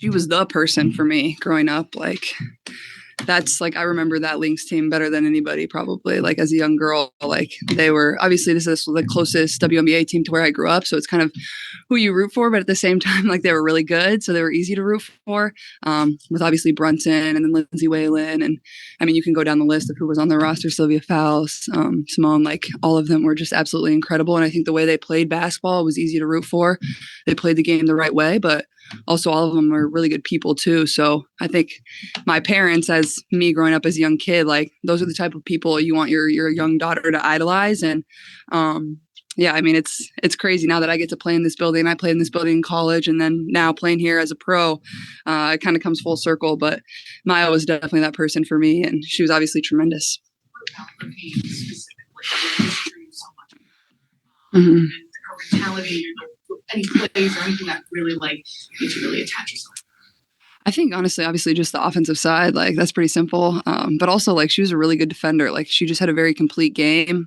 She was the person for me growing up. Like, that's like, I remember that Lynx team better than anybody, probably. Like, as a young girl, like, they were obviously, this is the closest WNBA team to where I grew up. So it's kind of who you root for, but at the same time, like, they were really good. So they were easy to root for, with obviously Brunson and then Lindsay Whalen. And I mean, you can go down the list of who was on their roster: Sylvia Fowles, Simone, like, all of them were just absolutely incredible. And I think the way they played basketball was easy to root for. They played the game the right way, but also all of them were really good people too. So I think my parents, as me growing up as a young kid, like, those are the type of people you want your young daughter to idolize. And yeah, I mean, it's crazy now that I get to play in this building. I played in this building in college, and then now playing here as a pro, it kind of comes full circle. But Maya was definitely that person for me, and she was obviously tremendous. Mm-hmm. Her mentality, any plays or anything that really like made you really attach yourself? I think honestly, obviously, just the offensive side, like, that's pretty simple. But also, like, she was a really good defender. Like, she just had a very complete game.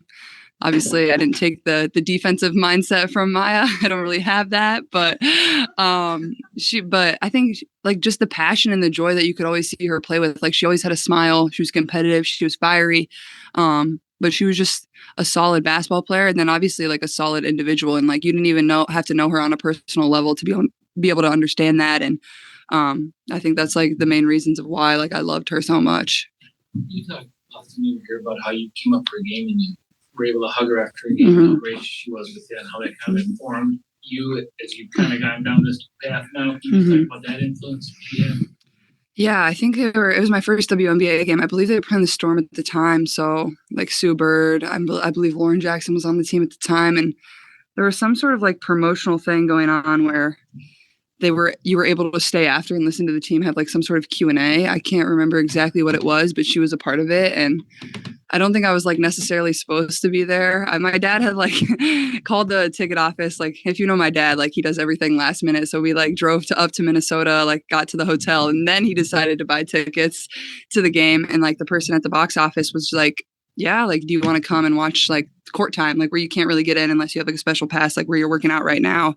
Obviously, I didn't take the defensive mindset from Maya. I don't really have that, but but I think, like, just the passion and the joy that you could always see her play with. Like, she always had a smile. She was competitive. She was fiery. But she was just a solid basketball player, and then obviously, like, a solid individual. And, like, you didn't even have to know her on a personal level to be able to understand that. And I think that's, like, the main reasons of why, like, I loved her so much. You talk often, you hear about how you came up for a game and you were able to hug her after a game, mm-hmm. how great she was with you, and how that kind of informed you as you kind of gone down this path now. Can you mm-hmm. talk about that influence? Yeah, I think it was my first WNBA game. I believe they were playing the Storm at the time. So, like, Sue Bird, I believe Lauren Jackson was on the team at the time. And there was some sort of, like, promotional thing going on where you were able to stay after and listen to the team have, like, some sort of Q&A. I can't remember exactly what it was, but she was a part of it. And I don't think I was, like, necessarily supposed to be there. My dad had, like, called the ticket office. Like, if you know my dad, like, he does everything last minute. So we, like, drove up to Minnesota, like, got to the hotel, and then he decided to buy tickets to the game. And, like, the person at the box office was like, yeah, like, do you want to come and watch, like, court time, like, where you can't really get in unless you have, like, a special pass, like, where you're working out right now.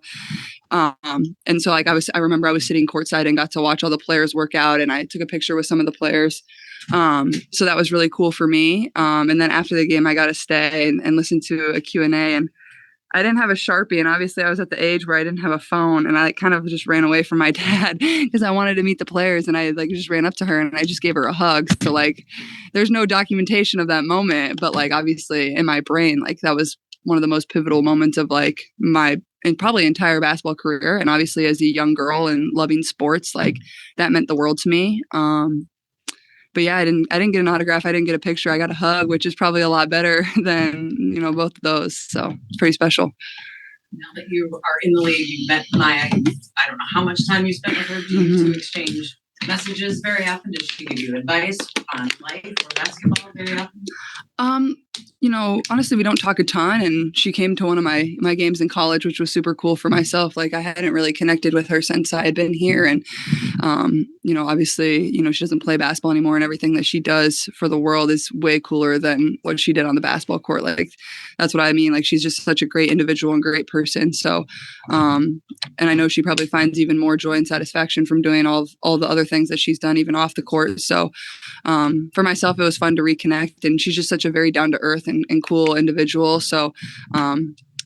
And so, like, I remember I was sitting courtside and got to watch all the players work out, and I took a picture with some of the players. So that was really cool for me. And then after the game, I got to stay and listen to a Q&A, and I didn't have a Sharpie. And obviously I was at the age where I didn't have a phone, and I kind of just ran away from my dad because I wanted to meet the players, and I, like, just ran up to her and I just gave her a hug. So, like, there's no documentation of that moment, but, like, obviously in my brain, like, that was one of the most pivotal moments of, like, my and probably entire basketball career. And obviously as a young girl and loving sports, like, that meant the world to me. But yeah, I didn't get an autograph. I didn't get a picture. I got a hug, which is probably a lot better than, both of those. So it's pretty special. Now that you are in the league, you met Maya. I don't know how much time you spent with her. Do you mm-hmm. to exchange messages very often? Does she give you advice on life or basketball very often? Honestly, we don't talk a ton, and she came to one of my games in college, which was super cool for myself. Like, I hadn't really connected with her since I had been here. And, obviously, she doesn't play basketball anymore, and everything that she does for the world is way cooler than what she did on the basketball court. Like, that's what I mean. Like, she's just such a great individual and great person. So, and I know she probably finds even more joy and satisfaction from doing all the other things that she's done, even off the court. So, for myself, it was fun to reconnect, and she's just such a very down to earth and cool individual. So,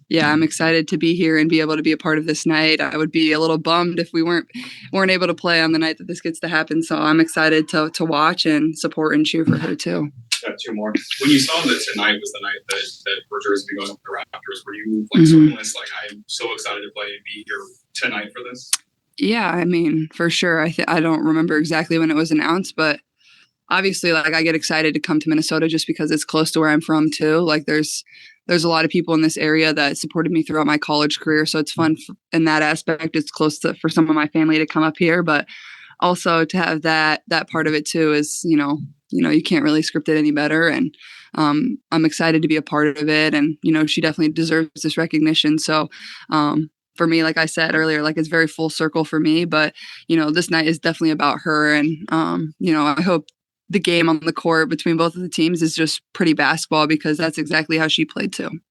yeah, I'm excited to be here and be able to be a part of this night. I would be a little bummed if we weren't able to play on the night that this gets to happen. So I'm excited to watch and support and cheer for her too. Got two more. When you saw that tonight was the night that Rogers would be going up the Raptors, were you, like, mm-hmm. like, I'm so excited to play and be here tonight for this? Yeah, I mean, for sure. I don't remember exactly when it was announced, but obviously, like, I get excited to come to Minnesota just because it's close to where I'm from too. Like, there's a lot of people in this area that supported me throughout my college career. So it's fun in that aspect. It's close for some of my family to come up here, but also to have that part of it too is, you can't really script it any better. And I'm excited to be a part of it. And, she definitely deserves this recognition. So, for me, like I said earlier, like, it's very full circle for me, but, this night is definitely about her. And, I hope the game on the court between both of the teams is just pretty basketball, because that's exactly how she played too.